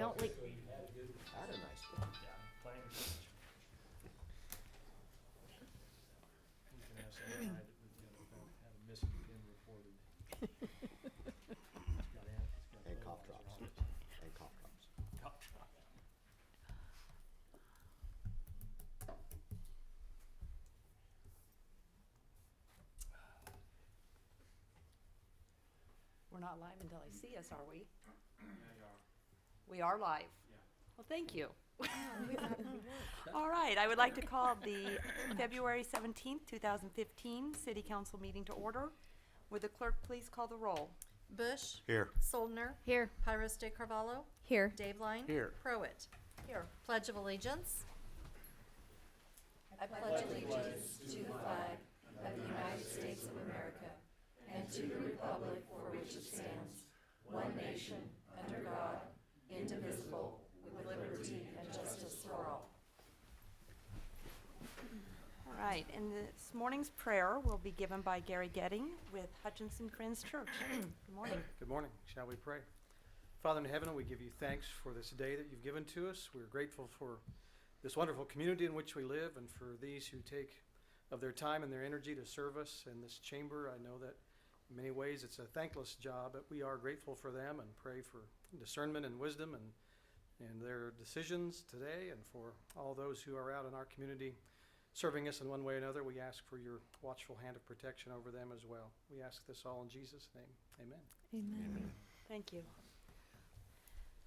don't leave. I had a nice one. Yeah, playing catch. We can have some tonight that we're gonna have a missing pin reported. And cough drops. And cough drops. We're not live until I see us, are we? We are live. Yeah. Well, thank you. All right, I would like to call the February 17th, 2015 City Council meeting to order. Would the clerk please call the roll? Bush. Here. Soldner. Here. Pyros de Carvalho. Here. Dave Line. Here. Prowett. Here. Pledge of Allegiance. I pledge allegiance to the flag of the United States of America and to the republic for which it stands, one nation, under God, indivisible, with liberty and justice for all. All right, and this morning's prayer will be given by Gary Getting with Hutchinson Friends Church. Good morning. Good morning. Shall we pray? Father in heaven, we give you thanks for this day that you've given to us. We're grateful for this wonderful community in which we live and for these who take of their time and their energy to serve us in this chamber. I know that in many ways it's a thankless job, but we are grateful for them and pray for discernment and wisdom and their decisions today, and for all those who are out in our community serving us in one way or another. We ask for your watchful hand of protection over them as well. We ask this all in Jesus' name. Amen. Amen. Thank you.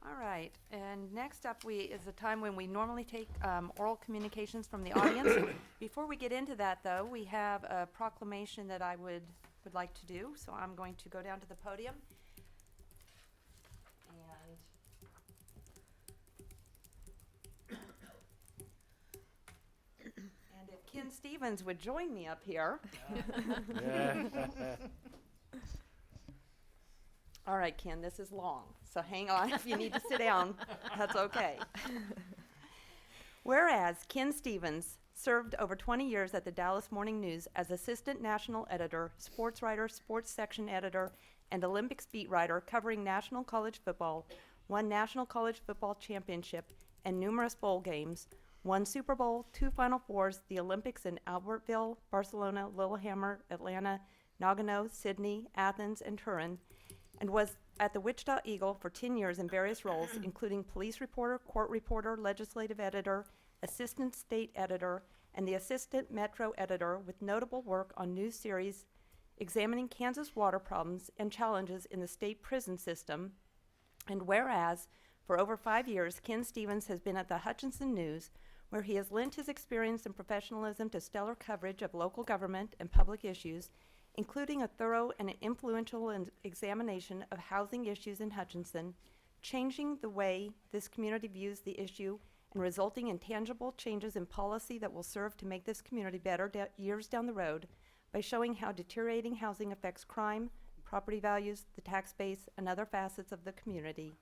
All right, and next up is a time when we normally take oral communications from the audience. Before we get into that, though, we have a proclamation that I would like to do, so I'm going to go down to the podium. And if Ken Stevens would join me up here. All right, Ken, this is long, so hang on. If you need to sit down, that's okay. Whereas Ken Stevens served over 20 years at the Dallas Morning News as assistant national editor, sports writer, sports section editor, and Olympics beat writer covering national college football, won national college football championship and numerous bowl games, won Super Bowl, 2 Final Fours, the Olympics in Albertville, Barcelona, Lillehammer, Atlanta, Nagano, Sydney, Athens, and Turin, and was at the Wichita Eagle for 10 years in various roles, including police reporter, court reporter, legislative editor, assistant state editor, and the assistant metro editor, with notable work on news series examining Kansas water problems and challenges in the state prison system. And whereas, for over 5 years, Ken Stevens has been at the Hutchinson News, where he has lent his experience and professionalism to stellar coverage of local government and public issues, including a thorough and influential examination of housing issues in Hutchinson, changing the way this community views the issue and resulting in tangible changes in policy that will serve to make this community better years down the road by showing how deteriorating housing affects crime, property values, the tax base, and other facets of the community.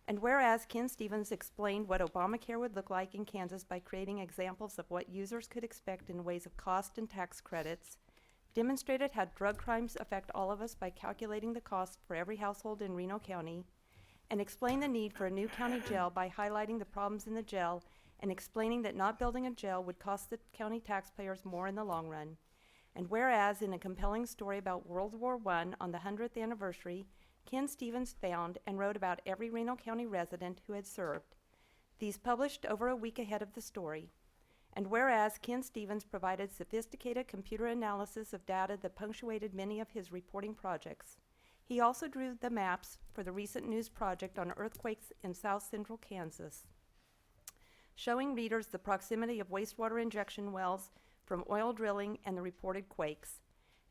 And whereas Ken Stevens explained what Obamacare would look like in Kansas by creating examples of what users could expect in ways of cost and tax credits, demonstrated how drug crimes affect all of us by calculating the cost for every household in Reno County, and explained the need for a new county jail by highlighting the problems in the jail and explaining that not building a jail would cost the county taxpayers more in the long run. And whereas in a compelling story about World War I on the 100th anniversary, Ken Stevens found and wrote about every Reno County resident who had served. These published over a week ahead of the story. And whereas Ken Stevens provided sophisticated computer analysis of data that punctuated many of his reporting projects, he also drew the maps for the recent news project on earthquakes in south central Kansas, showing readers the proximity of wastewater injection wells from oil drilling and the reported quakes.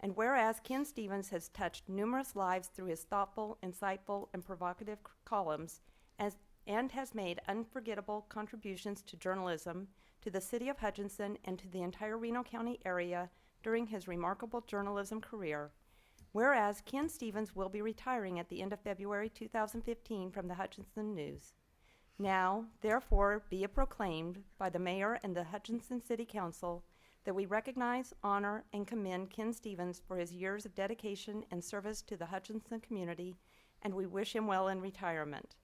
And whereas Ken Stevens has touched numerous lives through his thoughtful, insightful, and provocative columns, and has made unforgettable contributions to journalism, to the city of Hutchinson, and to the entire Reno County area during his remarkable journalism career. Whereas Ken Stevens will be retiring at the end of February 2015 from the Hutchinson News. Now, therefore, be it proclaimed by the mayor and the Hutchinson City Council that we recognize, honor, and commend Ken Stevens for his years of dedication and service to the Hutchinson community, and we wish him well in retirement.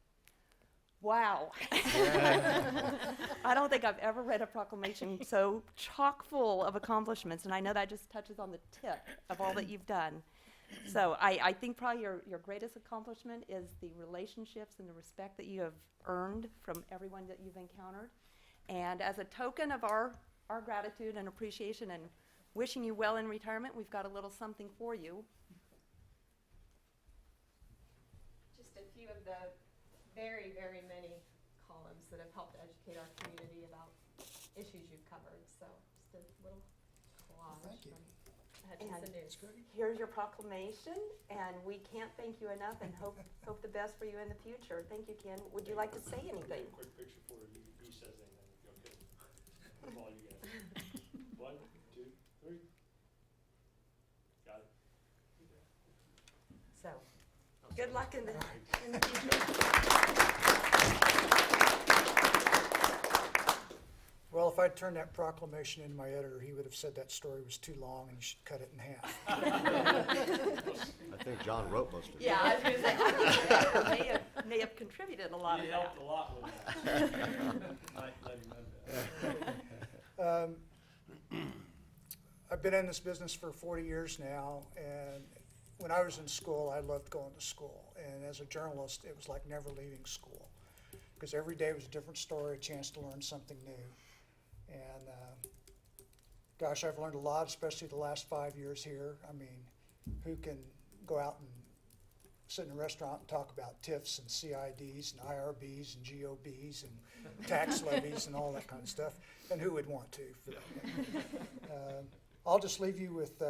Wow. I don't think I've ever read a proclamation so chock full of accomplishments, and I know that just touches on the tip of all that you've done. So I think probably your greatest accomplishment is the relationships and the respect that you have earned from everyone that you've encountered. And as a token of our gratitude and appreciation and wishing you well in retirement, we've got a little something for you. Just a few of the very, very many columns that have helped educate our community about issues you've covered. So just a little collage Thank you. from Hutchinson News. Here's your proclamation, and we can't thank you enough and hope the best for you in the future. Thank you, Ken. Would you like to say anything? Quick picture for you. He says anything. Okay. That's all you got. 1, 2, 3. Got it. So, good luck in the future. Well, if I'd turned that proclamation in my editor, he would have said that story was too long and you should cut it in half. I think John wrote most of it. Yeah, I was going to say, I think the editor may have contributed a lot of He that. helped a lot with that. Might let him know that. I've been in this business for 40 years now, and when I was in school, I loved going to school. And as a journalist, it was like never leaving school, because every day was a different story, a chance to learn something new. And gosh, I've learned a lot, especially the last 5 years here. I mean, who can go out and sit in a restaurant and talk about TIFs and CIDs and IRBs and GOBs and tax levies and all that kind of stuff? And who would want to, for that matter? I'll just leave you with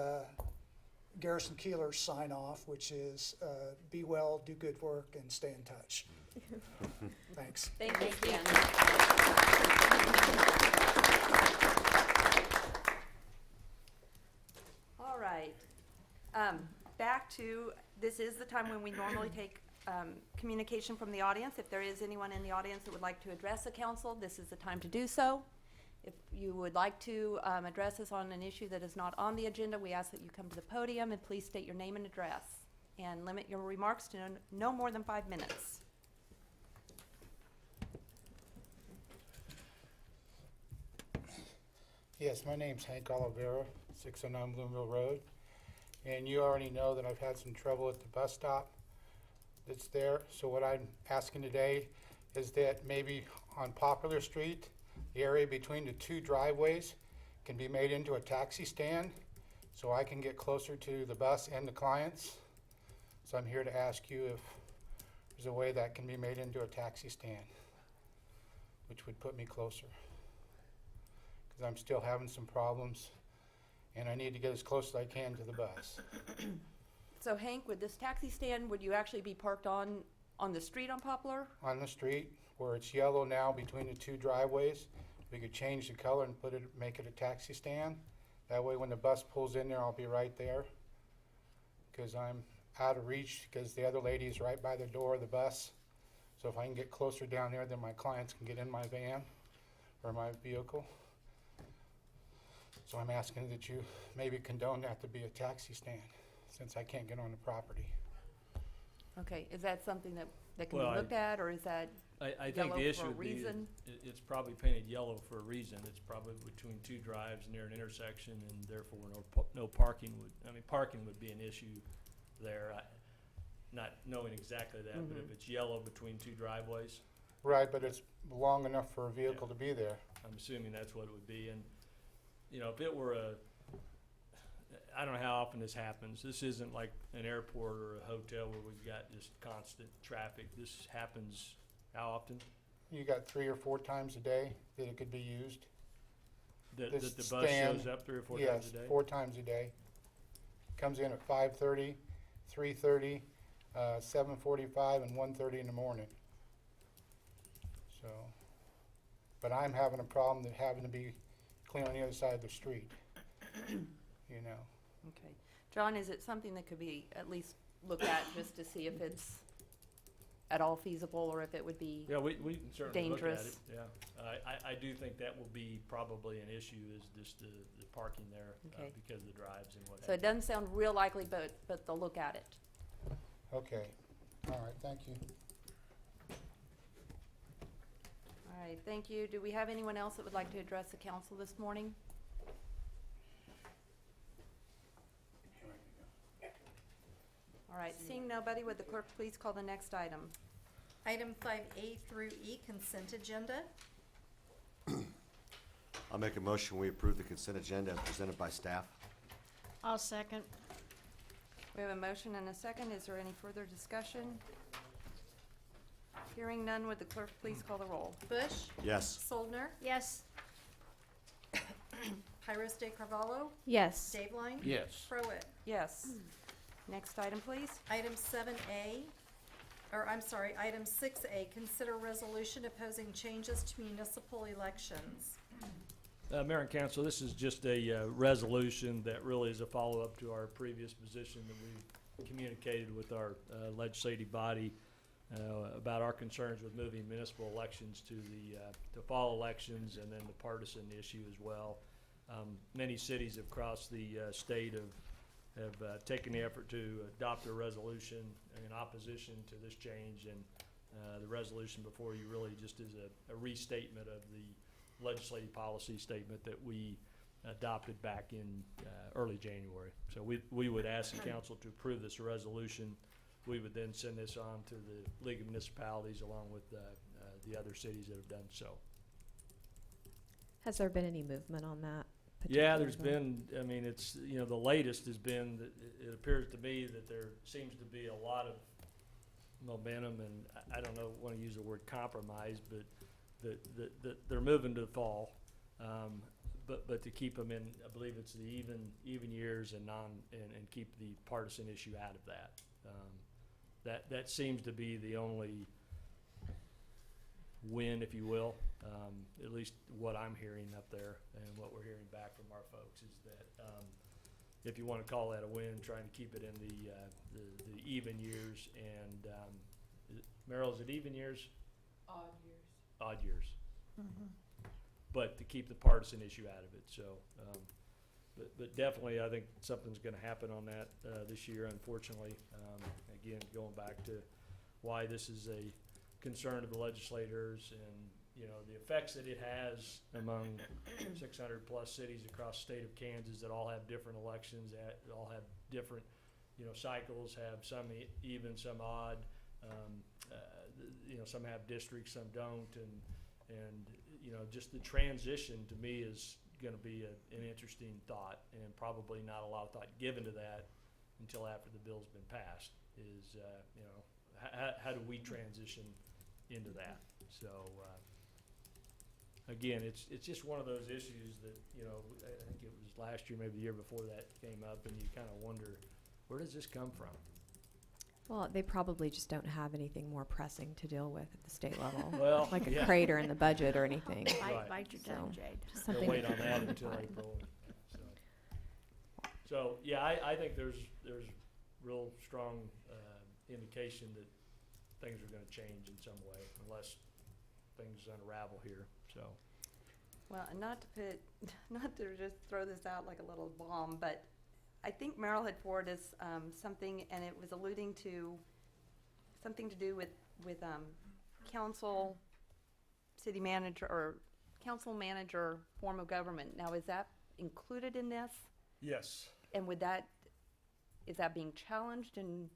Garrison Keeler's sign off, which is be well, do good work, and stay in touch. Thanks. Thank you, Ken. All right. Back to, this is the time when we normally take communication from the audience. If there is anyone in the audience that would like to address the council, this is the time to do so. If you would like to address us on an issue that is not on the agenda, we ask that you come to the podium and please state your name and address. And limit your remarks to no more than 5 minutes. Yes, my name's Hank Oliveira, 609 Bloomville Road. And you already know that I've had some trouble at the bus stop that's there. So what I'm asking today is that maybe on Popular Street, the area between the two driveways can be made into a taxi stand so I can get closer to the bus and the clients. So I'm here to ask you if there's a way that can be made into a taxi stand, which would put me closer. Because I'm still having some problems, and I need to get as close as I can to the bus. So Hank, with this taxi stand, would you actually be parked on the street on Poplar? On the street, where it's yellow now between the two driveways, we could change the color and make it a taxi stand. That way when the bus pulls in there, I'll be right there. Because I'm out of reach, because the other lady is right by the door of the bus. So if I can get closer down there, then my clients can get in my van or my vehicle. So I'm asking that you maybe condone that to be a taxi stand, since I can't get on the property. Okay, is that something that can Well, be looked at, or is that I think yellow the for issue a would be, reason? it's probably painted yellow for a reason. It's probably between two drives near an intersection, and therefore no parking parking would be an issue there. Not knowing exactly that, but if it's yellow between two driveways, Right, but it's long enough for a vehicle to be there. I'm assuming that's what it would be. And, you know, if it were I don't know how often this happens. This isn't like an airport or a hotel where we've got just constant traffic. This happens how often? You got 3 or 4 times a day that it could be used. That This the bus stand, shows up 3 or 4 Yes, times a day? 4 times a day. Comes in at 5:30, 3:30, 7:45, and 1:30 in the morning. So, but I'm having a problem that having to be clean on the other side of the street, you know. Okay. John, is it something that could be at least looked at just to see if it's at all feasible, or if it would be? Yeah, we can certainly look at it, Dangerous. yeah. I do think that will be probably an issue, is just the parking there, Okay. because of the drives and what So it have doesn't sound real likely, but they'll look at it. Okay, all right, thank you. Okay, thank you. Do we have anyone else that would like to address the council this morning? All right, seeing nobody, would the clerk please call the next item? Item 5A through E, consent agenda. I'll make a motion, we approve the consent agenda as presented by staff. I'll second. We have a motion and a second. Is there any further discussion? Hearing none, would the clerk please call the roll? Bush, Yes. Soldner, Yes. Pyrus de Carvalho, Yes. Dave Line, Yes. Prowett. Yes. Next item, please. Item 7A, or I'm sorry, item 6A, consider resolution opposing changes to municipal elections. Mayor and Council, this is just a resolution that really is a follow-up to our previous position that we communicated with our legislative body about our concerns with moving municipal elections to the fall elections and then the partisan issue as well. Many cities across the state have taken the effort to adopt a resolution in opposition to this change, and the resolution before you really just is a restatement of the legislative policy statement that we adopted back in early January. So we would ask the council to approve this resolution. We would then send this on to the League of Municipalities along with the other cities that have done so. Has there been any movement on that? Yeah, there's particular been, I mean, it's, you know, the latest has been that it appears to me that there seems to be a lot of momentum, and I don't know, want to use the word compromise, but that they're moving to the fall. But to keep them in, I believe it's the even years and and keep the partisan issue out of that. That seems to be the only win, if you will, at least what I'm hearing up there and what we're hearing back from our folks is that, if you want to call that a win, trying to keep it in the even years and, Merrill, is it even years? Odd years. But to keep the partisan issue out of it, so, but definitely, I think something's gonna happen on that, this year, unfortunately. Again, going back to why this is a concern of the legislators and, you know, the effects that it has among 600-plus cities across the state of Kansas that all have different elections, that all have different, you know, cycles, have some even, some odd. You know, some have districts, some don't, and you know, just the transition to me is going to be an interesting thought, and probably not a lot of thought given to that until after the bill's been passed. Is you know, how do we transition into that? So again, it's just one of those issues that, you know, I think it was last year, maybe the year before that came up, and you kind of wonder, where does this come from? Well, they probably just don't have anything more pressing to deal with at the state level. Well, Like a yeah. crater in the budget or anything. Right. Bite your tongue, So, Jade. just They'll something. wait on that until April. So yeah, I think there's real strong indication that things are gonna change in some way unless things unravel here, so. Well, and not to just throw this out like a little bomb, but I think Merrill had forwarded us something, and it was alluding to something to do with council, city manager, or council manager form of government. Now, is that included in this? Yes. And is that being challenged? And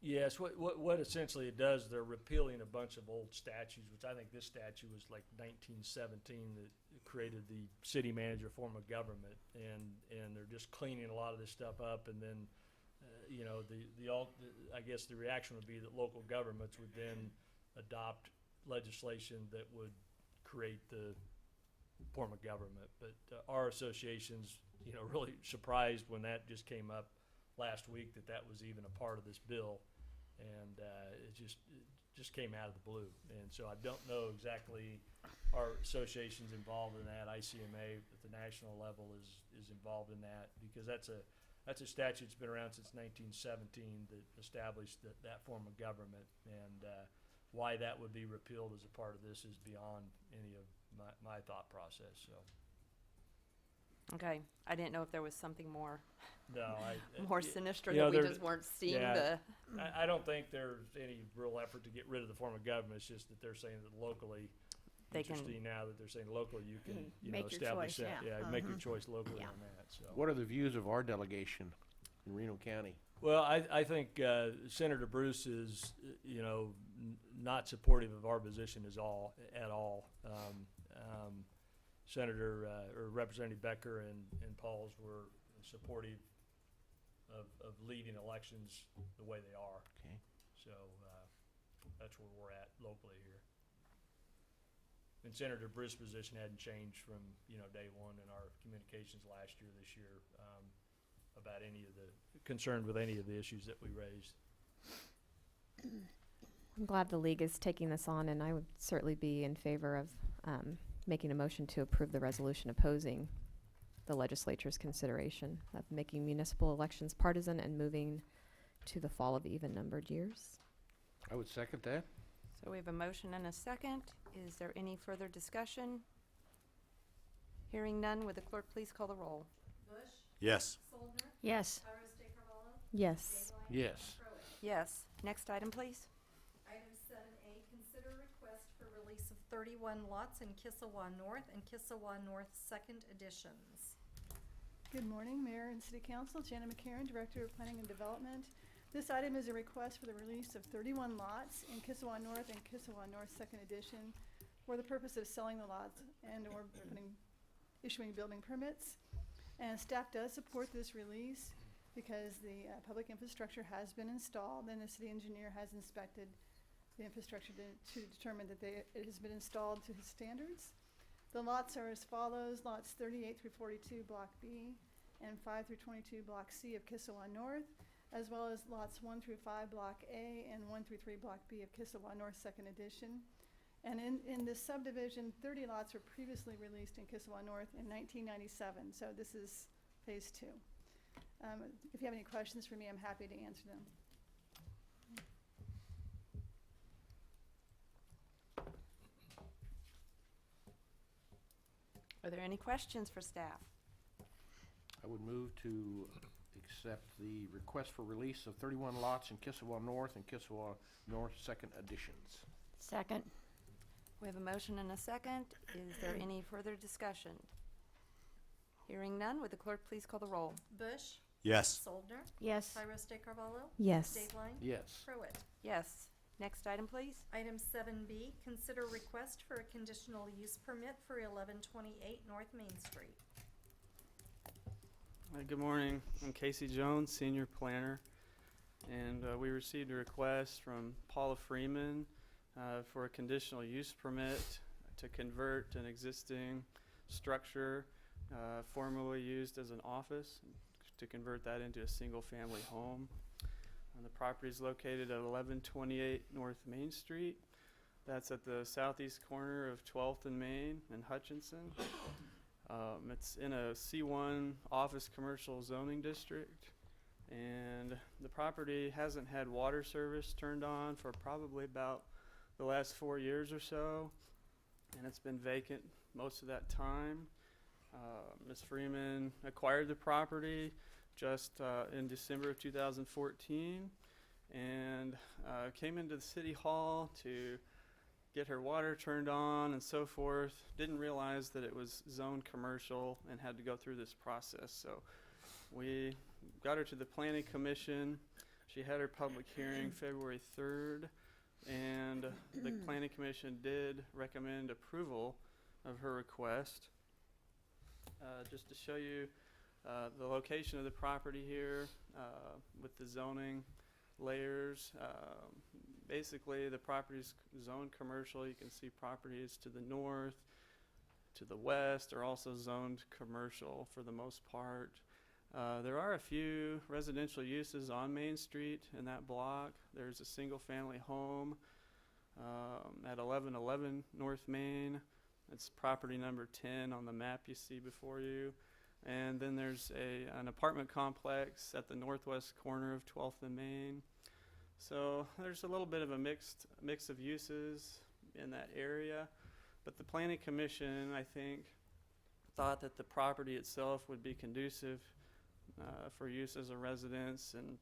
Yes, what essentially it does, they're repealing a bunch of old statutes, which I think this statute was like 1917 that created the city manager form of government, and they're just cleaning a lot of this stuff up, and then, you know, I guess the reaction would be that local governments would then adopt legislation that would create the form of government. But our association's, you know, really surprised when that just came up last week that was even a part of this bill. And it just came out of the blue, and so I don't know exactly. Our association's involved in that. ICMA at the national level is involved in that, because that's a statute that's been around since 1917 that established that form of government, and why that would be repealed as a part of this is beyond any of my thought process. So okay, I didn't know if there was something more no, more sinister you know, that we there- just weren't seeing. yeah. I don't think there's any real effort to get rid of the form of government. It's just that they're saying that locally, They can- interesting now that they're saying locally, you can, you know, Make your establish choice, that. yeah. Yeah, make your Mhm. choice locally Yeah. on that, so. What are the views of our delegation in Reno County? Well, I think Senator Bruce is, you know, not supportive of our position at all. Senator or Representative Becker and Pauls were supportive of leading elections the way they are. Okay. So that's where we're at locally here. And Senator Bruce's position hadn't changed from, you know, day one in our communications last year, this year, about any of the, concerned with any of the issues that we raised. I'm glad the league is taking this on, and I would certainly be in favor of making a motion to approve the resolution opposing the legislature's consideration of making municipal elections partisan and moving to the fall of even-numbered years. I would second that. So we have a motion and a second. Is there any further discussion? Hearing none, would the clerk please call the roll? Bush, Yes. Soldner, Yes. Tyros de Carvalho, Yes. Dayline, Yes. Prowett. Yes. Next item, please. Item 7A, consider request for release of 31 lots in Kissawah North and Kissawah North Second Editions. Good morning, Mayor and City Council. Jana McCarron, Director of Planning and Development. This item is a request for the release of 31 lots in Kissawah North and Kissawah North Second Edition for the purpose of selling the lots and/or issuing building permits. And staff does support this release because the public infrastructure has been installed and the city engineer has inspected the infrastructure to determine that it has been installed to his standards. The lots are as follows: lots 38 through 42, Block B, and 5 through 22, Block C of Kissawah North, as well as lots 1 through 5, Block A, and 1 through 3, Block B of Kissawah North Second Edition. And in this subdivision, 30 lots were previously released in Kissawah North in 1997, so this is phase 2. If you have any questions for me, I'm happy to answer them. Are there any questions for staff? I would move to accept the request for release of 31 lots in Kissawah North and Kissawah North Second Editions. Second. We have a motion and a second. Is there any further discussion? Hearing none, would the clerk please call the roll? Bush, Yes. Soldner, Yes. Tyros de Carvalho, Yes. Dayline, Yes. Prowett. Yes. Next item, please. Item 7B, consider request for a conditional use permit for 1128 North Main Street. Good morning. I'm Casey Jones, Senior Planner, and we received a request from Paula Freeman for a conditional use permit to convert an existing structure formerly used as an office, to convert that into a single-family home. And the property is located at 1128 North Main Street. That's at the southeast corner of 12th and Main and Hutchinson. It's in a C1 office commercial zoning district, and the property hasn't had water service turned on for probably about the last 4 years or so, and it's been vacant most of that time. Ms. Freeman acquired the property just in December of 2014 and came into the city hall to get her water turned on and so forth. Didn't realize that it was zoned commercial and had to go through this process. So we got her to the planning commission. She had her public hearing February 3rd, and the planning commission did recommend approval of her request. Just to show you the location of the property here with the zoning layers. Basically, the property's zoned commercial. You can see properties to the north, to the west are also zoned commercial for the most part. There are a few residential uses on Main Street in that block. There's a single-family home at 1111 North Main. It's property number 10 on the map you see before you. And then there's an apartment complex at the northwest corner of 12th and Main. So there's a little bit of a mix of uses in that area. But the Planning Commission, I think, thought that the property itself would be conducive for use as a residence and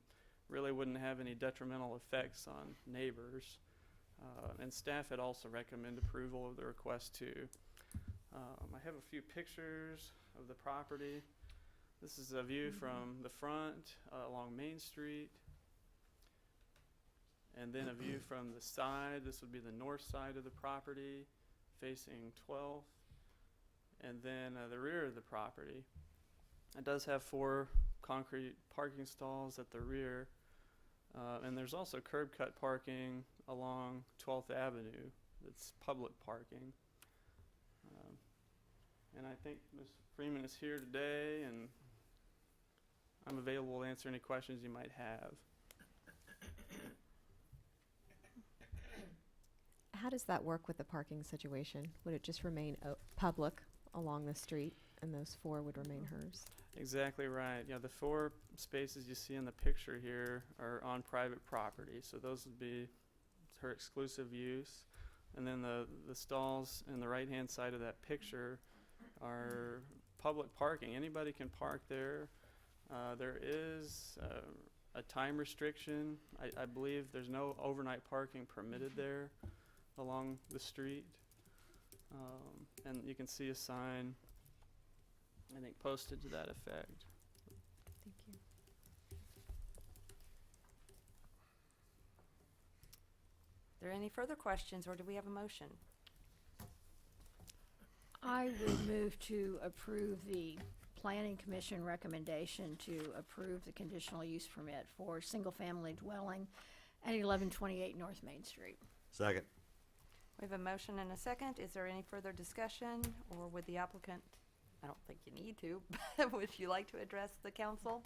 really wouldn't have any detrimental effects on neighbors. And staff had also recommended approval of the request too. I have a few pictures of the property. This is a view from the front along Main Street. And then a view from the side. This would be the north side of the property facing 12th. And then the rear of the property. It does have 4 concrete parking stalls at the rear. And there's also curb cut parking along 12th Avenue. It's public parking. And I think Ms. Freeman is here today, and I'm available to answer any questions you might have. How does that work with the parking situation? Would it just remain public along the street, and those 4 would remain hers? Exactly right. Yeah, the 4 spaces you see in the picture here are on private property, so those would be her exclusive use. And then the stalls in the right-hand side of that picture are public parking. Anybody can park there. There is a time restriction. I believe there's no overnight parking permitted there along the street. And you can see a sign, I think, posted to that effect. Thank you. Are there any further questions, or do we have a motion? I would move to approve the Planning Commission recommendation to approve the conditional use permit for single-family dwelling at 1128 North Main Street. Second. We have a motion and a second. Is there any further discussion, or would the applicant, I don't think you need to, but would you like to address the council?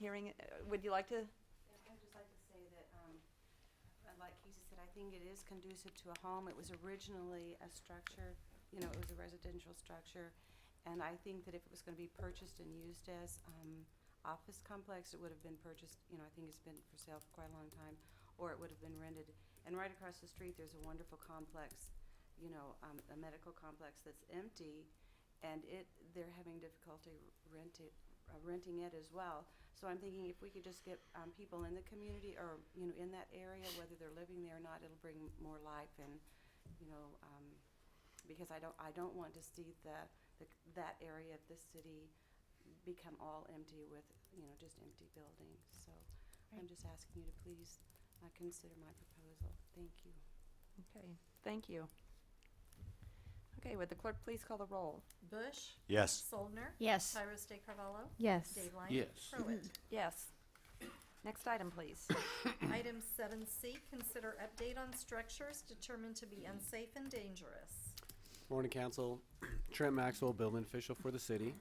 Hearing, would you like to? I'd just like to say that, like Casey said, I think it is conducive to a home. It was originally a structure, it was a residential structure. And I think that if it was going to be purchased and used as office complex, it would have been purchased, I think it's been for sale for quite a long time, or it would have been rented. And right across the street, there's a wonderful complex, a medical complex that's empty, and they're having difficulty renting it as well. So I'm thinking if we could just get people in the community or, in that area, whether they're living there or not, it'll bring more life and, because I don't want to see that area of the city become all empty with, just empty buildings. So I'm just asking you to please consider my proposal. Thank you. Okay, thank you. Okay, would the clerk please call the roll? Bush. Yes. Soldner. Yes. Tyros de Carvalho. Yes. Dave Line. Yes. Pruitt. Yes. Next item, please. Item 7C, consider update on structures determined to be unsafe and dangerous. Morning, Council. Trent Maxwell, building official for the city.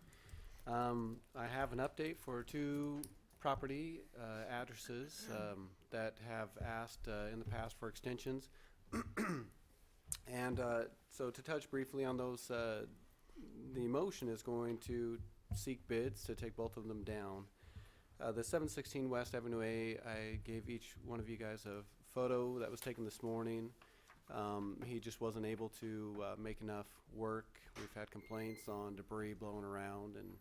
I have an update for 2 property addresses that have asked in the past for extensions. And so to touch briefly on those, the motion is going to seek bids to take both of them down. The 716 West Avenue A, I gave each one of you guys a photo that was taken this morning. He just wasn't able to make enough work. We've had complaints on debris blowing around, and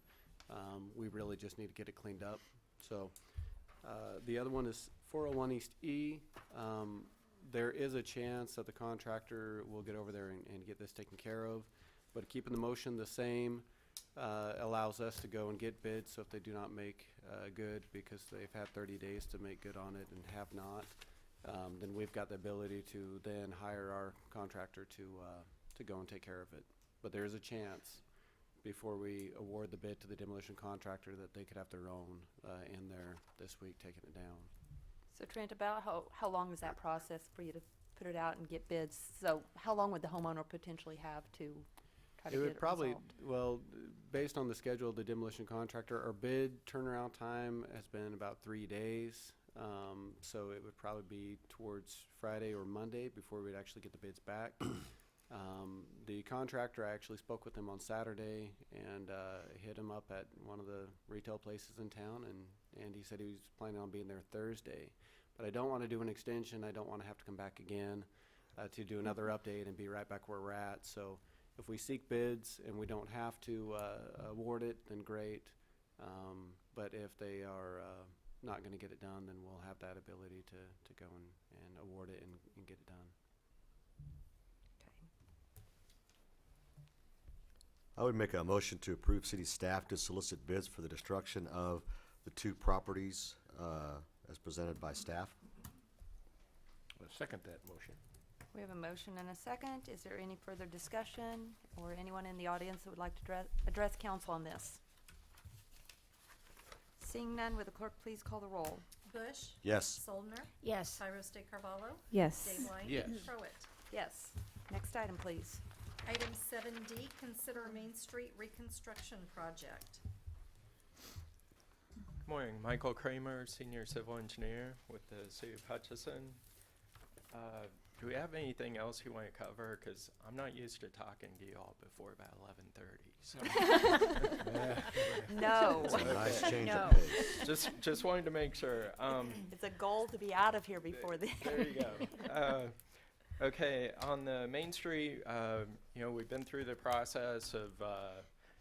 we really just need to get it cleaned up. So the other one is 401 East E. There is a chance that the contractor will get over there and get this taken care of, but keeping the motion the same allows us to go and get bids. So if they do not make good, because they've had 30 days to make good on it and have not, then we've got the ability to then hire our contractor to go and take care of it. But there is a chance before we award the bid to the demolition contractor that they could have their own in there this week taking it down. So Trent, about how long is that process for you to put it out and get bids? So how long would the homeowner potentially have to try to It get would it probably, resolved? well, based on the schedule of the demolition contractor, our bid turnaround time has been about 3 days. So it would probably be towards Friday or Monday before we'd actually get the bids back. The contractor, I actually spoke with him on Saturday and hit him up at one of the retail places in town, and he said he was planning on being there Thursday. But I don't want to do an extension. I don't want to have to come back again to do another update and be right back where we're at. So if we seek bids and we don't have to award it, then great. But if they are not gonna get it done, then we'll have that ability to go and award it and get it done. I would make a motion to approve city staff to solicit bids for the destruction of the 2 properties as presented by staff. I'll second that motion. We have a motion and a second. Is there any further discussion or anyone in the audience that would like to address council on this? Seeing none, would the clerk please call the roll? Bush. Yes. Soldner. Yes. Tyros de Carvalho. Yes. Dave White. Yes. Crowett. Yes. Next item, please. Item 7D, consider Main Street reconstruction project. Good morning, Michael Kramer, Senior Civil Engineer with the City of Hutchinson. Do we have anything else you want to cover? Because I'm not used to talking to you all before about 11:30. So No. It's a nice change No. of pace. just wanted to make sure. It's a goal to be out of here before the. There you go. Okay, on the Main Street, we've been through the process of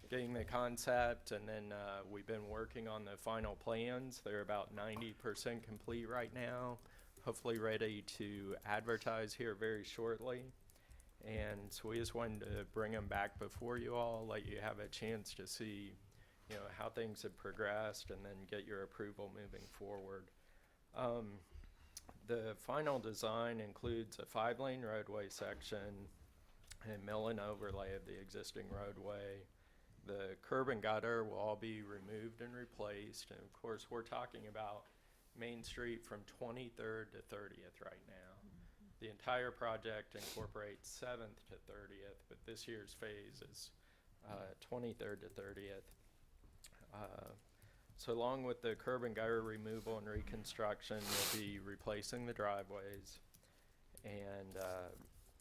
getting the concept, and then we've been working on the final plans. They're about 90% complete right now, hopefully ready to advertise here very shortly. And so we just wanted to bring them back before you all, let you have a chance to see, how things have progressed, and then get your approval moving forward. The final design includes a 5-lane roadway section, a mill and overlay of the existing roadway. The curb and gutter will all be removed and replaced. And of course, we're talking about Main Street from 23rd to 30th right now. The entire project incorporates 7th to 30th, but this year's phase is 23rd to 30th. So along with the curb and gutter removal and reconstruction, we'll be replacing the driveways. And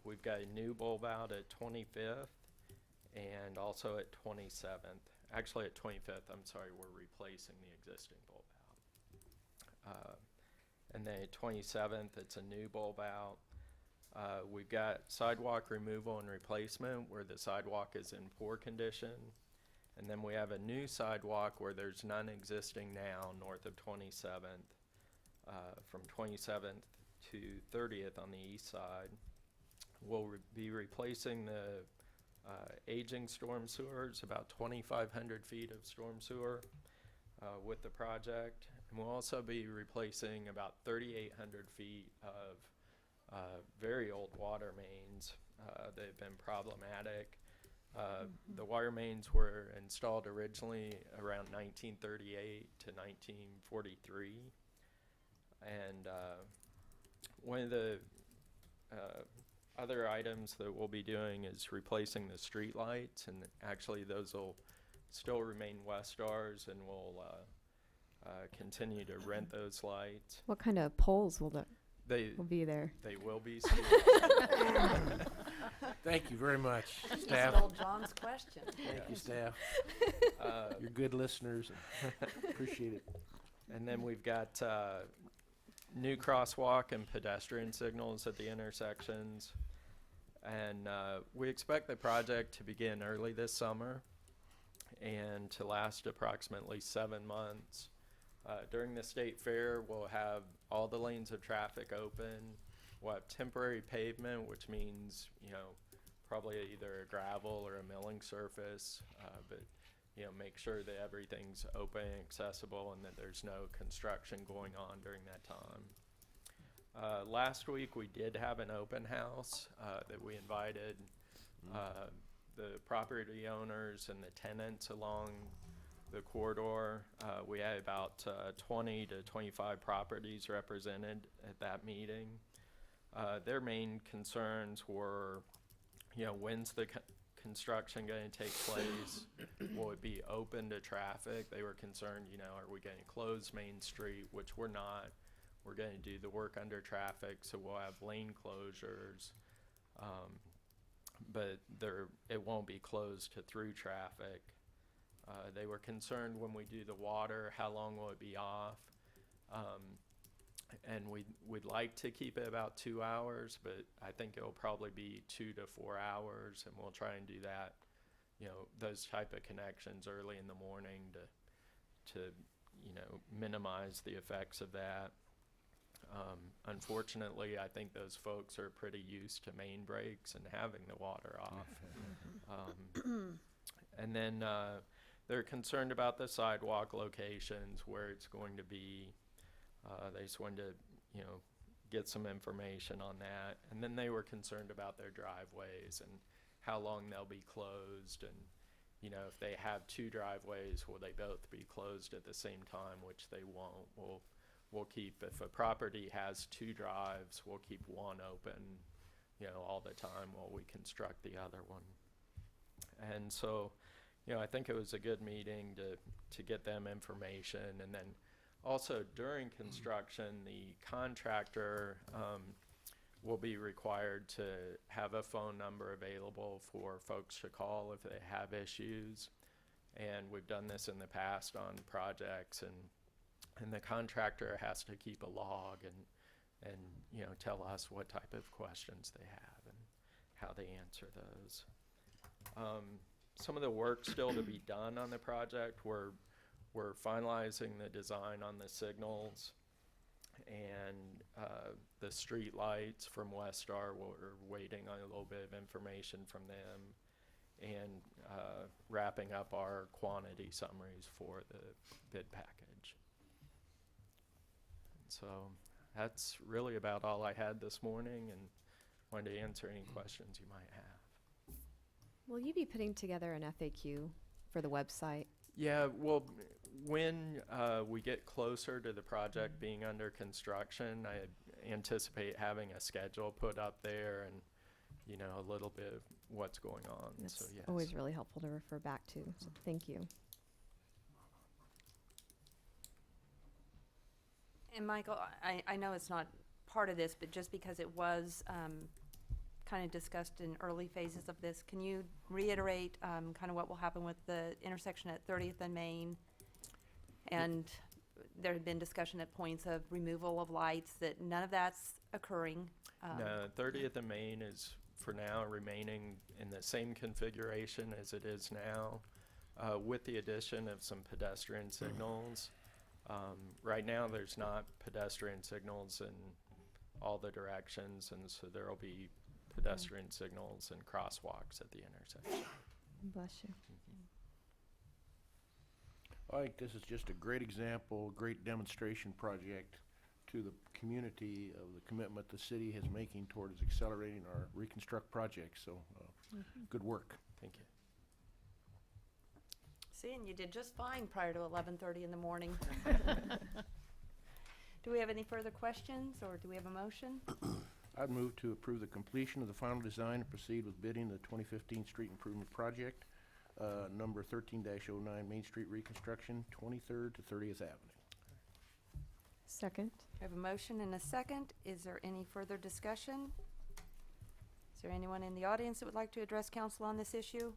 we've got a new bulb out at 25th and also at 27th. Actually at 25th, I'm sorry, we're replacing the existing bulb out. And then at 27th, it's a new bulb out. We've got sidewalk removal and replacement where the sidewalk is in poor condition. And then we have a new sidewalk where there's none existing now north of 27th, from 27th to 30th on the east side. We'll be replacing the aging storm sewers, about 2,500 feet of storm sewer with the project. And we'll also be replacing about 3,800 feet of very old water mains that have been problematic. The water mains were installed originally around 1938 to 1943. And one of the other items that we'll be doing is replacing the street lights, and actually those will still remain Westars, and we'll continue to rent those lights. What kind of poles will They be there? They will be steel. Thank you very much, Just staff. stole John's question. Thank you, staff. You're good listeners. Appreciate it. And then we've got new crosswalk and pedestrian signals at the intersections. And we expect the project to begin early this summer and to last approximately 7 months. During the state fair, we'll have all the lanes of traffic open. We'll have temporary pavement, which means, probably either a gravel or a milling surface, but, make sure that everything's open and accessible and that there's no construction going on during that time. Last week, we did have an open house that we invited the property owners and the tenants along the corridor. We had about 20 to 25 properties represented at that meeting. Their main concerns were, when's the construction going to take place? Will it be open to traffic? They were concerned, are we going to close Main Street, which we're not. We're going to do the work under traffic, so we'll have lane closures. But it won't be closed to through traffic. They were concerned when we do the water, how long will it be off? And we'd like to keep it about 2 hours, but I think it'll probably be 2 to 4 hours, and we'll try and do that, those type of connections early in the morning to minimize the effects of that. Unfortunately, I think those folks are pretty used to main breaks and having the water off. And then they're concerned about the sidewalk locations where it's going to be. They just wanted to, get some information on that. And then they were concerned about their driveways and how long they'll be closed. And, if they have two driveways, will they both be closed at the same time, which they won't. We'll keep, if a property has two drives, we'll keep one open, all the time while we construct the other one. And so, I think it was a good meeting to get them information. And then also during construction, the contractor will be required to have a phone number available for folks to call if they have issues. And we've done this in the past on projects, and the contractor has to keep a log and tell us what type of questions they have and how they answer those. Some of the work still to be done on the project, we're finalizing the design on the signals and the street lights from Westar. We're waiting on a little bit of information from them, and wrapping up our quantity summaries for the bid package. So that's really about all I had this morning, and wanted to answer any questions you might have. Will you be putting together an FAQ for the website? Yeah, well, when we get closer to the project being under construction, I anticipate having a schedule put up there and, a little bit of what's going on. It's so, yes. always really helpful to refer back to, so thank you. And Michael, I know it's not part of this, but just because it was kind of discussed in early phases of this, can you reiterate kind of what will happen with the intersection at 30th and Main? And there had been discussion at points of removal of lights, that none of that's occurring. No, 30th and Main is for now remaining in the same configuration as it is now, with the addition of some pedestrian signals. Right now there's not pedestrian signals in all the directions, and so there will be pedestrian signals and crosswalks at the intersection. Bless you. I think this is just a great example, great demonstration project to the community of the commitment the city is making towards accelerating our reconstruct project. So, good work. Thank you. See, and you did just fine prior to 11:30 in the morning. Do we have any further questions, or do we have a motion? I'd move to approve the completion of the final design and proceed with bidding the 2015 street improvement project, number 13-09 Main Street reconstruction, 23rd to 30th Avenue. Second. I have a motion and a second. Is there any further discussion? Is there anyone in the audience that would like to address council on this issue?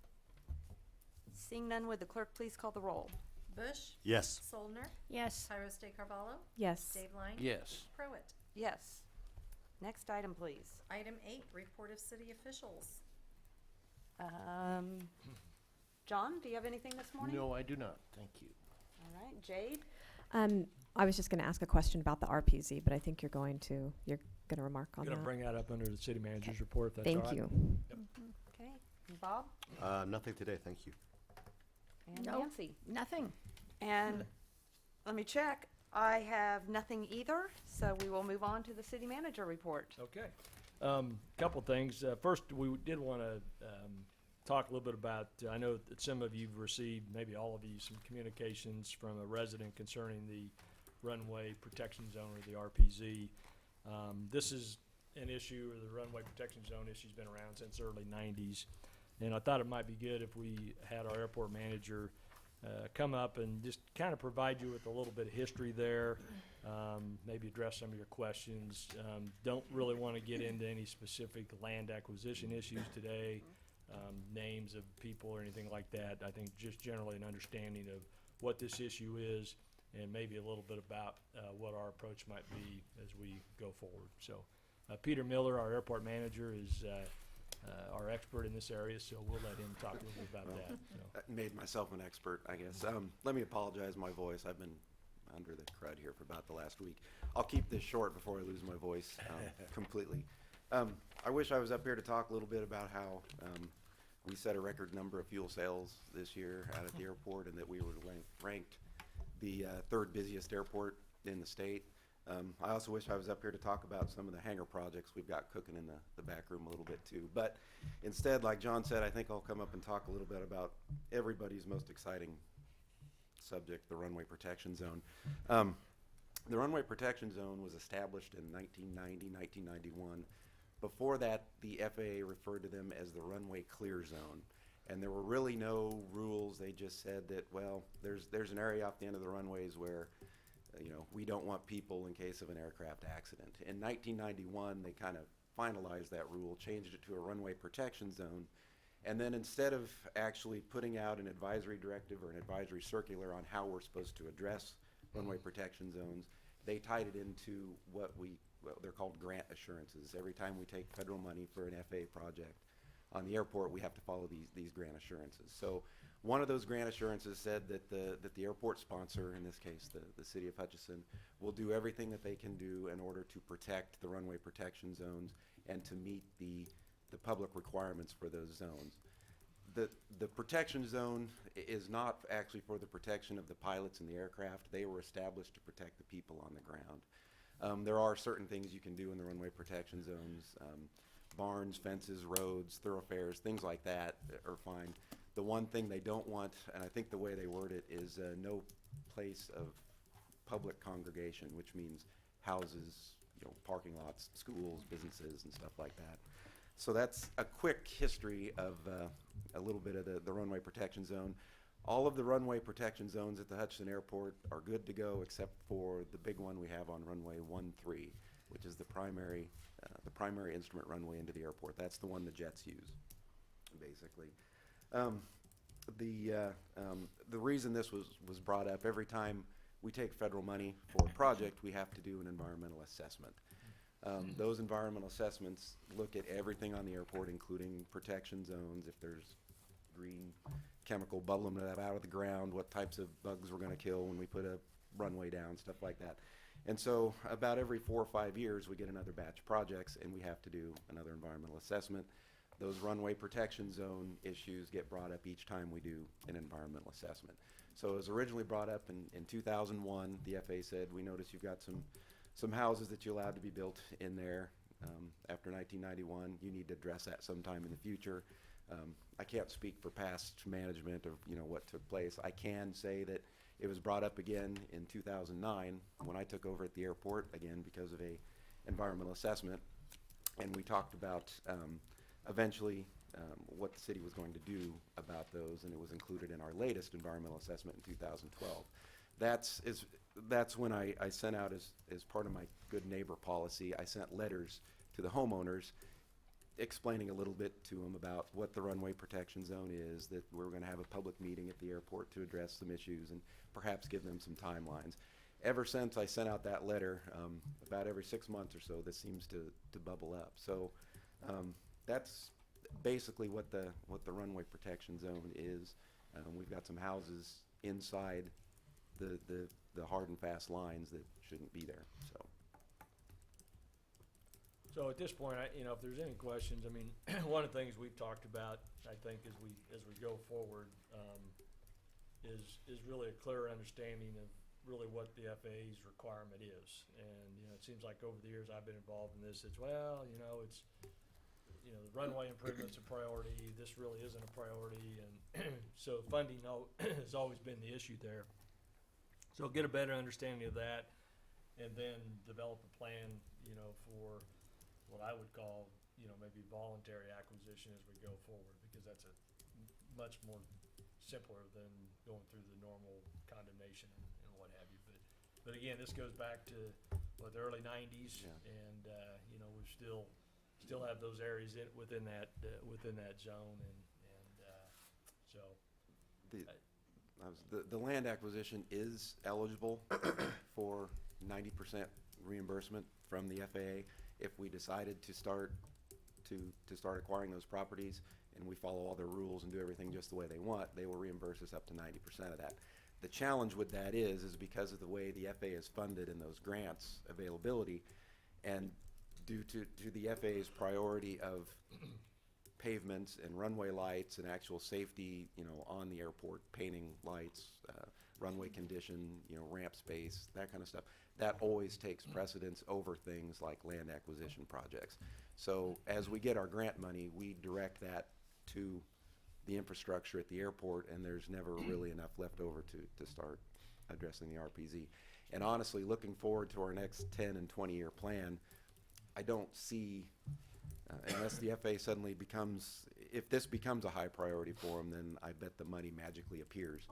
Seeing none, would the clerk please call the roll? Bush. Yes. Soldner. Yes. Tyros de Carvalho. Yes. Dave Line. Yes. Pruitt. Yes. Next item, please. Item 8, report of city officials. John, do you have anything this morning? No, I do not. Thank you. All right, Jade? I was just going to ask a question about the RPZ, but I think you're going to remark on Going to that. bring that up under the city manager's report, if that's all Thank right. you. Okay. And Bob? Nothing today, thank you. And Nope. Nancy? Nothing. And let me check. I have nothing either, so we will move on to the city manager report. Okay. Couple things. First, we did want to talk a little bit about, I know that some of you've received, maybe all of you, some communications from a resident concerning the runway protection zone, or the RPZ. This is an issue, or the runway protection zone issue's been around since early 90s. And I thought it might be good if we had our airport manager come up and just kind of provide you with a little bit of history there, maybe address some of your questions. Don't really want to get into any specific land acquisition issues today, names of people or anything like that. I think just generally an understanding of what this issue is, and maybe a little bit about what our approach might be as we go forward. So Peter Miller, our airport manager, is our expert in this area, so we'll let him talk a little bit about that. So. I made myself an expert, I guess. Let me apologize, my voice. I've been under the crud here for about the last week. I'll keep this short before I lose my voice completely. I wish I was up here to talk a little bit about how we set a record number of fuel sales this year out at the airport, and that we were ranked the third busiest airport in the state. I also wish I was up here to talk about some of the hangar projects we've got cooking in the back room a little bit too. But instead, like John said, I think I'll come up and talk a little bit about everybody's most exciting subject, the runway protection zone. The runway protection zone was established in 1990, 1991. Before that, the FAA referred to them as the runway clear zone. And there were really no rules. They just said that, well, there's an area off the end of the runways where, we don't want people in case of an aircraft accident. In 1991, they kind of finalized that rule, changed it to a runway protection zone. And then instead of actually putting out an advisory directive or an advisory circular on how we're supposed to address runway protection zones, they tied it into what they're called grant assurances. Every time we take federal money for an FAA project on the airport, we have to follow these grant assurances. So one of those grant assurances said that the airport sponsor, in this case the city of Hutchinson, will do everything that they can do in order to protect the runway protection zones and to meet the public requirements for those zones. The protection zone is not actually for the protection of the pilots and the aircraft. They were established to protect the people on the ground. There are certain things you can do in the runway protection zones. Barns, fences, roads, thoroughfares, things like that are fine. The one thing they don't want, and I think the way they word it, is no place of public congregation, which means houses, parking lots, schools, businesses, and stuff like that. So that's a quick history of a little bit of the runway protection zone. All of the runway protection zones at the Hutchinson Airport are good to go except for the big one we have on runway 13, which is the primary instrument runway into the airport. That's the one the jets use, basically. The reason this was brought up, every time we take federal money for a project, we have to do an environmental assessment. Those environmental assessments look at everything on the airport, including protection zones, if there's green chemical bubbling out of the ground, what types of bugs we're going to kill when we put a runway down, stuff like that. And so about every 4 or 5 years, we get another batch of projects, and we have to do another environmental assessment. Those runway protection zone issues get brought up each time we do an environmental assessment. So it was originally brought up in 2001. The FAA said, we noticed you've got some houses that you allowed to be built in there after 1991. You need to address that sometime in the future. I can't speak for past management of what took place. I can say that it was brought up again in 2009 when I took over at the airport, again because of a environmental assessment, and we talked about eventually what the city was going to do about those, and it was included in our latest environmental assessment in 2012. That's when I sent out, as part of my good neighbor policy, I sent letters to the homeowners explaining a little bit to them about what the runway protection zone is, that we're going to have a public meeting at the airport to address some issues and perhaps give them some timelines. Ever since I sent out that letter, about every 6 months or so, this seems to bubble up. So that's basically what the runway protection zone is. We've got some houses inside the hard and fast lines that shouldn't be there. So at this point, if there's any questions, one of the things we've talked about, I think, as we go forward, is really a clear understanding of really what the FAA's requirement is. And it seems like over the years I've been involved in this, it's the runway improvement's a priority. This really isn't a priority, and so funding has always been the issue there. So get a better understanding of that, and then develop a plan, for what I would call, maybe voluntary acquisition as we go forward, because that's a much more simpler than going through the normal condemnation and what have you. But again, this goes back to the early '90s, Yeah. and we still have those areas within that zone, and so. The land acquisition is eligible for 90% reimbursement from the FAA if we decided to start acquiring those properties and we follow all their rules and do everything just the way they want. They will reimburse us up to 90% of that. The challenge with that is because of the way the FAA is funded and those grants availability, and due to the FAA's priority of pavements and runway lights and actual safety, on the airport, painting lights, runway condition, ramp space, that kind of stuff, that always takes precedence over things like land acquisition projects. So as we get our grant money, we direct that to the infrastructure at the airport, and there's never really enough left over to start addressing the RPZ. And honestly, looking forward to our next 10 and 20-year plan, I don't see, unless the FAA suddenly becomes, if this becomes a high priority for them, then I bet the money magically appears.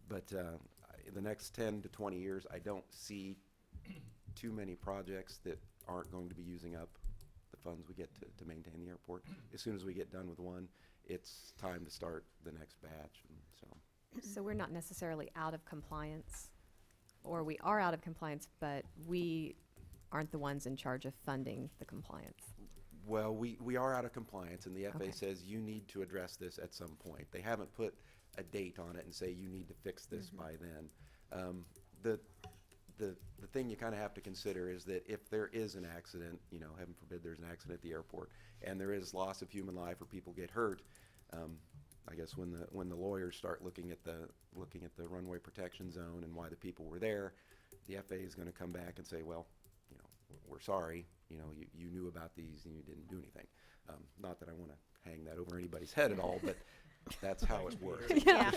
But in the next 10 to 20 years, I don't see too many projects that aren't going to be using up the funds we get to maintain the airport. As soon as we get done with one, it's time to start the next batch. And So we're not necessarily out of compliance, or we are out of compliance, but we aren't the ones in charge of funding the compliance. Well, we are out of compliance, and the FAA Okay. says you need to address this at some point. They haven't put a date on it and say you need to fix this by then. The thing you kind of have to consider is that if there is an accident, heaven forbid there's an accident at the airport, and there is loss of human life or people get hurt, I guess when the lawyers start looking at the runway protection zone and why the people were there, the FAA is going to come back and say, well, we're sorry, you knew about these and you didn't do anything. Not that I want to hang that over anybody's head at all, but that's how it works. Yeah.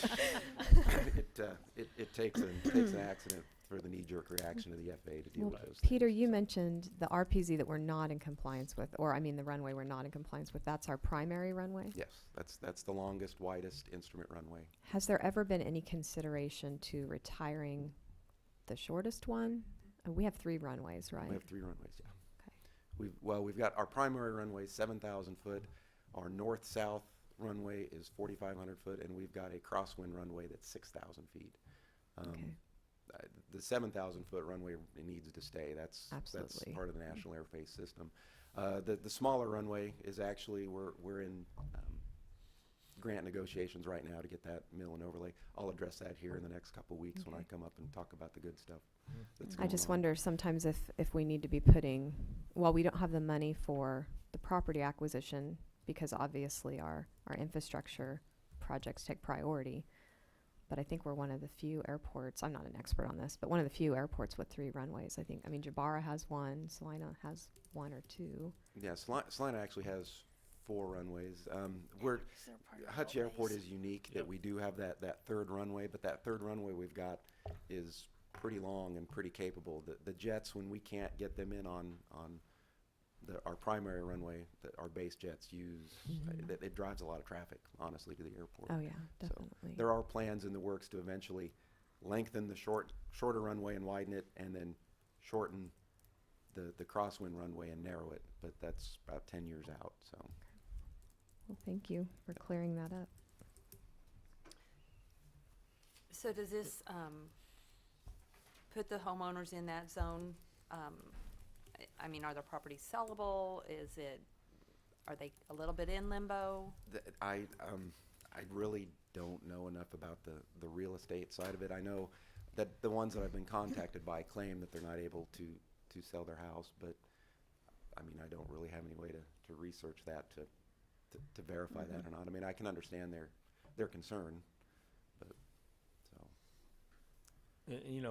It takes an accident for the knee-jerk reaction of the FAA to deal with those Peter, things. you mentioned the RPZ that we're not in compliance with, or the runway we're not in compliance with. That's our primary runway? Yes, that's the longest, widest instrument runway. Has there ever been any consideration to retiring the shortest one? We have 3 runways, right? We have 3 runways, yeah. Okay. We've got our primary runway, 7,000 foot. Our north-south runway is 4,500 foot, and we've got a crosswind runway that's 6,000 feet. Okay. The 7,000 foot runway needs to stay. That's Absolutely. part of the National Airface System. The smaller runway is actually, we're in grant negotiations right now to get that mill and overlay. I'll address that here in the next couple of weeks when I come up and talk about the good stuff that's I going just on. wonder sometimes if we need to be putting, well, we don't have the money for the property acquisition because obviously our infrastructure projects take priority. But I think we're one of the few airports, I'm not an expert on this, but one of the few airports with 3 runways. Jabara has 1, Salina has 1 or 2. Yeah, Salina actually has 4 runways. Hutch Airport is unique that we do have that 3rd runway, but that 3rd runway we've got is pretty long and pretty capable. The jets, when we can't get them in on our primary runway that our base jets use, it drives a lot of traffic, honestly, to the airport. Oh yeah, So definitely. there are plans in the works to eventually lengthen the shorter runway and widen it, and then shorten the crosswind runway and narrow it. But that's about 10 years out. So Well, thank you for clearing that up. So does this put the homeowners in that zone? Are the properties sellable? Are they a little bit in limbo? I really don't know enough about the real estate side of it. I know that the ones that I've been contacted by claim that they're not able to sell their house, but I don't really have any way to research that to verify that or not. I can understand their concern, but so.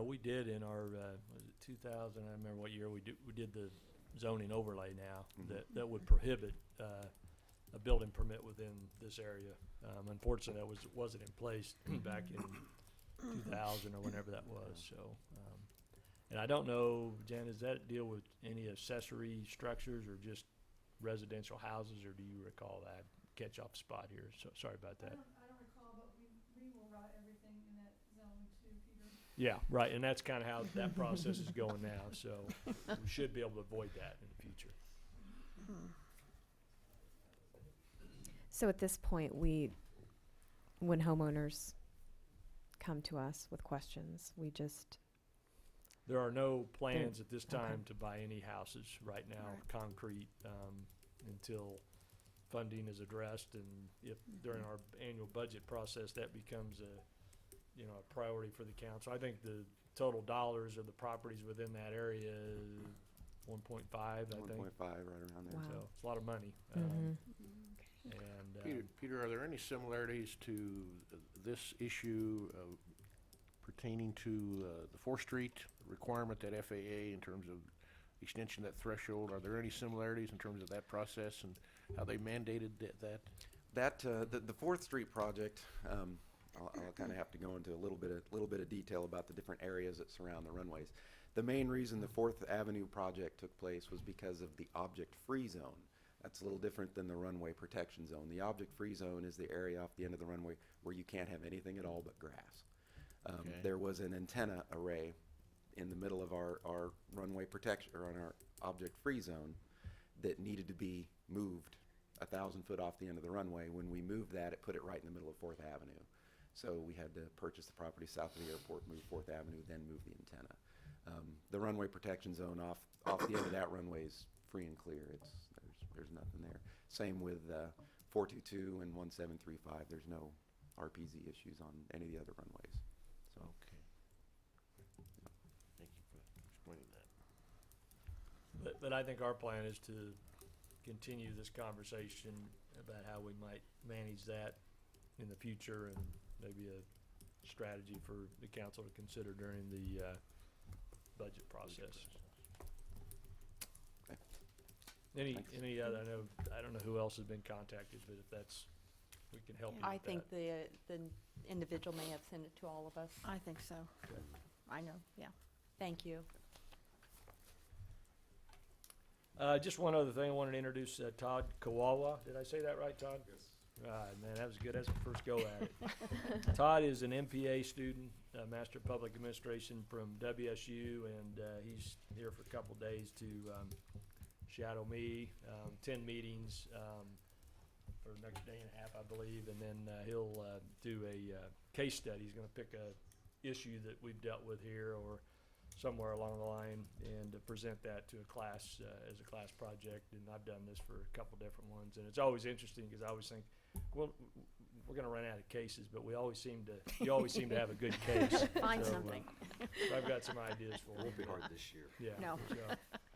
We did in our, was it 2000, I remember what year we did the zoning overlay now that would prohibit a building permit within this area. Unfortunately, that wasn't in place back in 2000 or whenever that was, so. And I don't know, Jan, does that deal with any accessory structures or just residential houses, or do you recall that? Catch off spot here, so sorry about that. I don't recall, but we will route everything in that zone too, Peter. Yeah, right, and that's kind of how that process is going now, so we should be able to avoid that in the future. So at this point, when homeowners come to us with questions, we just, There are no plans at this Okay. time to buy any houses right now, concrete, until funding is addressed, and if during our annual budget process that becomes you know, a priority for the council. I think the total dollars of the properties within that area is 1.5, I think. 1.5, right around there. Wow. So it's a lot of money. Mhm. And Peter, are there any similarities to this issue pertaining to the 4th Street requirement, that FAA, in terms of extension of that threshold? Are there any similarities in terms of that process and how they mandated that? The 4th Street project, I'll kind of have to go into a little bit of detail about the different areas that surround the runways. The main reason the 4th Avenue project took place was because of the object-free zone. That's a little different than the runway protection zone. The object-free zone is the area off the end of the runway where you can't have anything at all but grass. Okay. There was an antenna array in the middle of our runway protection, or on our object-free zone, that needed to be moved 1,000 foot off the end of the runway. When we moved that, it put it right in the middle of 4th Avenue. So we had to purchase the property south of the airport, move 4th Avenue, then move the antenna. The runway protection zone off the end of that runway is free and clear. There's nothing there. Same with 422 and 1735. There's no RPZ issues on any of the other runways. So Okay. Thank you for explaining that. But I think our plan is to continue this conversation about how we might manage that in the future, and maybe a strategy for the council to consider during the budget process. Okay. Any other, I don't know who else has been contacted, but if that's, we can help you I with think that. the individual may have sent it to all of us. I think so. Okay. I know, yeah. Thank you. Just one other thing, I wanted to introduce Todd Kawawa. Did I say that right, Todd? Yes. Man, that was good. That's the first go at it. Todd is an MPA student, Master of Public Administration from WSU, and he's here for a couple days to shadow me, 10 meetings for the next day and a half, I believe, and then he'll do a case study. He's going to pick a issue that we've dealt with here or somewhere along the line and present that to a class as a class project. And I've done this for a couple different ones, and it's always interesting because I always think, well, we're going to run out of cases, but you always seem to have a good case. Find So, something. so I've got some ideas for him. Won't be hard this year. Yeah. No. So,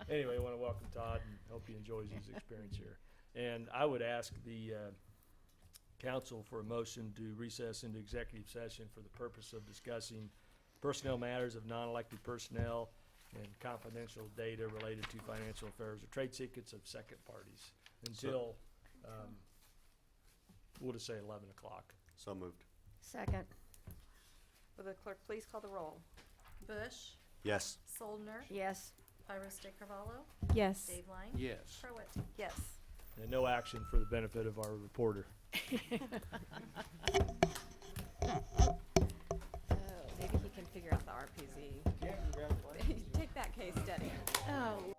anyway, I want to welcome Todd and hope he enjoys his experience here. And I would ask the council for a motion to recess into executive session for the purpose of discussing personnel matters of non-elected personnel and confidential data related to financial affairs or trade secrets of second parties until, we'll just say 11 o'clock. So moved. Second. Will the clerk please call the roll? Bush, Yes. Soldner, Yes. Pyrus de Carvalho, Yes. Dave Line, Yes. Pruitt. Yes. And no action for the benefit of our reporter. Maybe he can figure out the RPZ. Take that case study. Oh,